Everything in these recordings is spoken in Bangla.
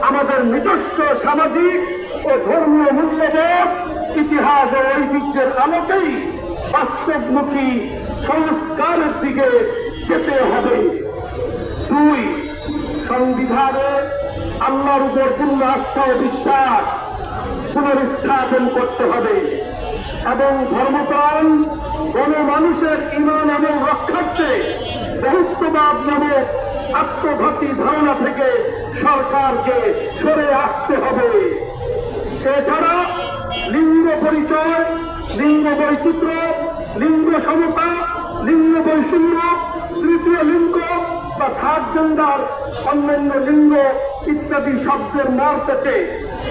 আমাদের নিজস্ব সামাজিক ও ধর্মীয় মূল্যবোধ ইতিহাস ও ঐতিহ্যের আলোকেই বাস্তবমুখী সংস্কারের দিকে যেতে হবে। 2, সংবিধানে আল্লাহর উপর পূর্ণ আস্থা ও বিশ্বাস পুনরুস্থাপন করতে হবে এবং ধর্মপ্রাণ গণমানুষের ঈমান এবং রক্ষার্থে বহুত্ববাদ নামক আত্মঘাতী ধারণা থেকে সরকারকে সরে আসতে হবে। এছাড়া লিঙ্গ পরিচয়, লিঙ্গ বৈচিত্র্য, লিঙ্গ সমতা, লিঙ্গ বৈষম্য, তৃতীয় লিঙ্গ বা থার্ড জেন্ডার, অন্যান্য লিঙ্গ ইত্যাদি শব্দের মার থেকে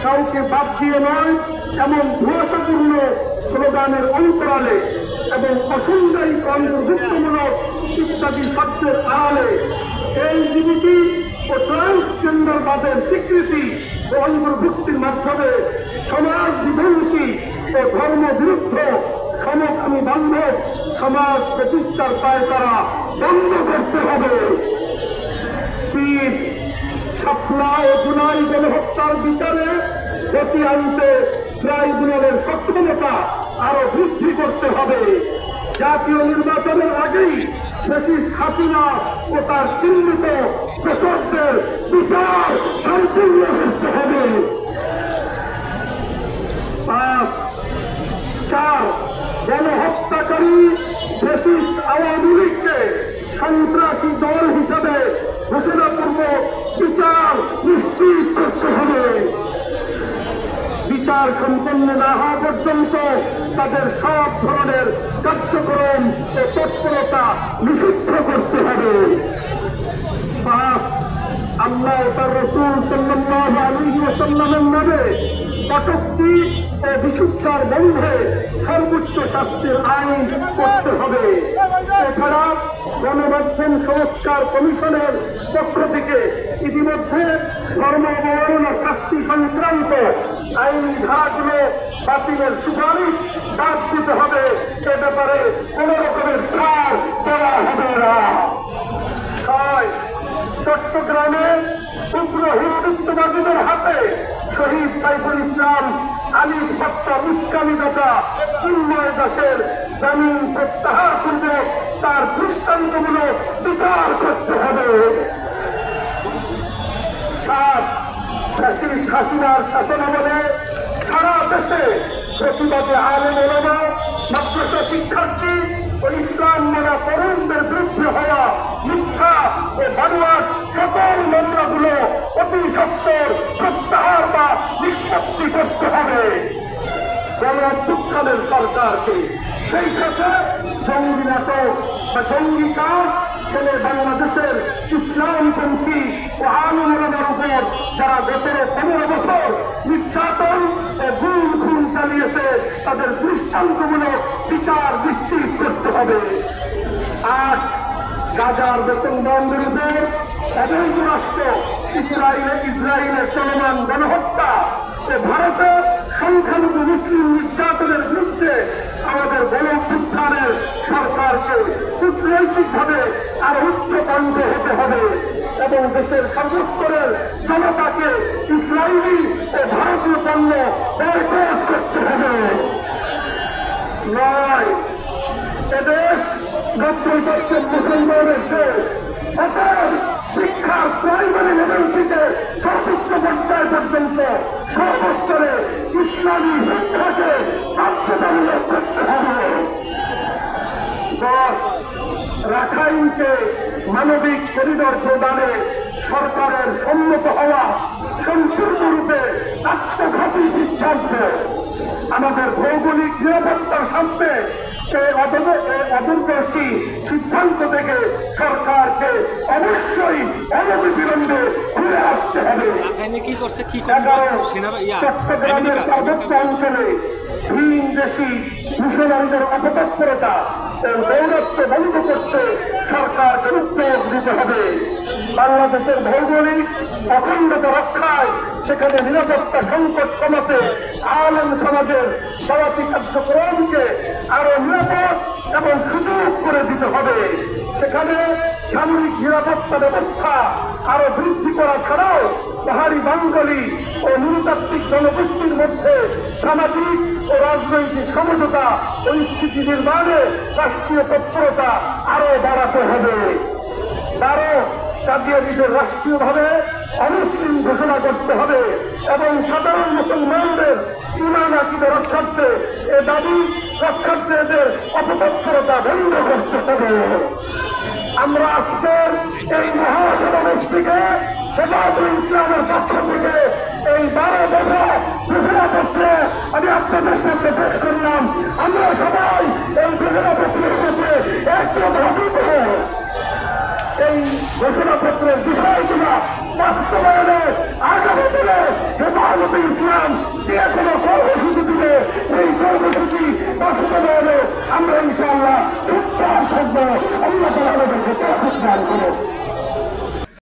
কাউকে বাদ দিয়ে নয় এমন ধোঁয়াশাপূর্ণ স্লোগানের অন্তরালে এবং অসাংবিধানিক অন্তর্ভুক্তমূলক ইত্যাদি শব্দের আড়ালে এলজিবিটি ও ট্রান্সজেন্ডারবাদের স্বীকৃতি ও অন্তর্ভুক্তির মাধ্যমে সমাজ বিধ্বংসী ও ধর্ম বিরুদ্ধ সমকামী বান্ধব সমাজ প্রতিষ্ঠার পায়তারা বন্ধ করতে হবে। 3, শাপলা ও জুলাই গণহত্যার বিচারে গতি আনতে ট্রাইব্যুনালের সক্ষমতা আরো বৃদ্ধি করতে হবে। জাতীয় নির্বাচনের আগেই ফ্যাসিস্ট হাসিনা ও তার চিহ্নিত দোষকদের বিচার সম্পূর্ণ করতে হবে। 5, 4, গণহত্যাকারী ফ্যাসিস্ট আওয়ামী লীগকে সন্ত্রাসী দল হিসাবে ঘোষণাপূর্বক বিচার নিশ্চিত করতে হবে। বিচার সম্পন্ন না হওয়া পর্যন্ত তাদের সব ধরনের কার্যক্রম ও তৎপরতা নিষিদ্ধ করতে হবে। 5, আল্লাহ তার রাসূল সাল্লাল্লাহু আলাইহি ওয়াসাল্লামের নামে কটূক্তি ও বিশুদ্ধার বন্ধে সর্বোচ্চ শাস্তির আইন করতে হবে। এছাড়া গণমাধ্যম সংস্কার কমিশনের পক্ষ থেকে ইতিমধ্যে ধর্ম অবমাননা শাস্তি সংক্রান্ত আইনি ধারাগুলো বাতিলের সুপারিশ বাদ দিতে হবে। এ ব্যাপারে কোন রকমের ছাড় দেওয়া হবে না। 6, চট্টগ্রামে উগ্র হিন্দুত্ববাদীদের হাতে শহীদ সাইফুল ইসলাম, আলিফ হত্যা উস্কানিদাতা চিন্ময় দাসের জামিন প্রত্যাহার পূর্বক তার দৃষ্টান্তমূলক বিচার করতে হবে। 7, ফ্যাসিস্ট হাসিনার শাসনামলে সারা দেশে প্রতিবাদে আলেম ওলামা, মাদ্রাসা শিক্ষার্থী ও ইসলাম মানা তরুণদের বিরুদ্ধে হওয়া মিথ্যা ও বানোয়াট সকল মামলাগুলো অতি সত্বর প্রত্যাহার বা নিষ্পত্তি করতে হবে। গণ অভ্যুত্থানের সরকারকে সেই সাথে জঙ্গি নাটক বা জঙ্গি কাজ ছেলে বাংলাদেশের ইসলামপন্থী ও আলেম ওলামার উপর যারা গত 15 বছর নির্যাতন ও খুন চালিয়েছে তাদের দৃষ্টান্তমূলক বিচার নিশ্চিত করতে হবে। 8, গাজার বেতন বন্ধের উপর অবৈধ রাষ্ট্র ইসরায়েলের চলমান গণহত্যা ও ভারতে সংখ্যালঘু মুসলিম নির্যাতনের বিরুদ্ধে আমাদের গণ অভ্যুত্থানের সরকারকে কূটনৈতিকভাবে আরো উচ্চকণ্ঠ হতে হবে এবং দেশের সর্বস্তরের জনতাকে ইসরায়েলি ও ভারতীয় পণ্য বয়কট করতে হবে। 9, এদেশ 90% মুসলমানের দেশ, অতএব শিক্ষার প্রাইমারি লেভেল থেকে সর্বোচ্চ পর্যায় পর্যন্ত সর্বস্তরে ইসলামী শিক্ষাকে বাধ্যতামূলক করতে হবে। 10, রাখাইনকে মানবিক করিডর প্রদানে সরকারের সম্মত হওয়া সম্পূর্ণরূপে আত্মঘাতী সিদ্ধান্ত। আমাদের ভৌগোলিক নিরাপত্তার সামনে অদূরদর্শী সিদ্ধান্ত থেকে সরকারকে অবশ্যই অনতিবিলম্বে ঘুরে আসতে হবে। চট্টগ্রামের পার্বত্য অঞ্চলে ভিনদেশী মুসলমানদের অপতৎপরতা ও দৌরত্ব বন্ধ করতে সরকারকে উদ্যোগ দিতে হবে। বাংলাদেশের ভৌগোলিক অখণ্ডতা রক্ষায় সেখানে নিরাপত্তা সংকট কমাতে আলেম সমাজের দাওয়াতি কার্যক্রমকে আরো নিরাপদ এবং সুযোগ করে দিতে হবে। সেখানে সামরিক নিরাপত্তা ব্যবস্থা আরো বৃদ্ধি করা ছাড়াও পাহাড়ি বাঙালি ও নৃতাত্ত্বিক জনগোষ্ঠীর মধ্যে সামাজিক ও রাজনৈতিক সমঝোতা ও স্থিতি নির্মাণে রাষ্ট্রীয় তৎপরতা আরো বাড়াতে হবে। তারও কাদিয়ানীদের রাষ্ট্রীয়ভাবে অমুসলিম ঘোষণা করতে হবে এবং সাধারণ মুসলমানদের ঈমান আকীদা রক্ষার্থে এ দাবি রক্ষার্থে এদের অপতৎপরতা বন্ধ করতে হবে। আমরা আজকের এই মহাসমাবেশটিকে হেফাজতুল ইসলামের পক্ষ থেকে এই 12 দফা ঘোষণাপত্রে আমি আপনাদের সামনে পেশ করলাম। আমরা সবাই এই ঘোষণাপত্রের সাথে একমত হয়ে এই ঘোষণাপত্রের বিষয়গুলো বাস্তবায়নে আগামী দিনে হেফাজতুল ইসলাম যে কোনো কর্মসূচি দিলে সেই কর্মসূচি বাস্তবায়নে আমরা ইনশাআল্লাহ সোচ্চার থাকবো। আল্লাহ তাআলা আমাদেরকে তৌফিক দান করুন।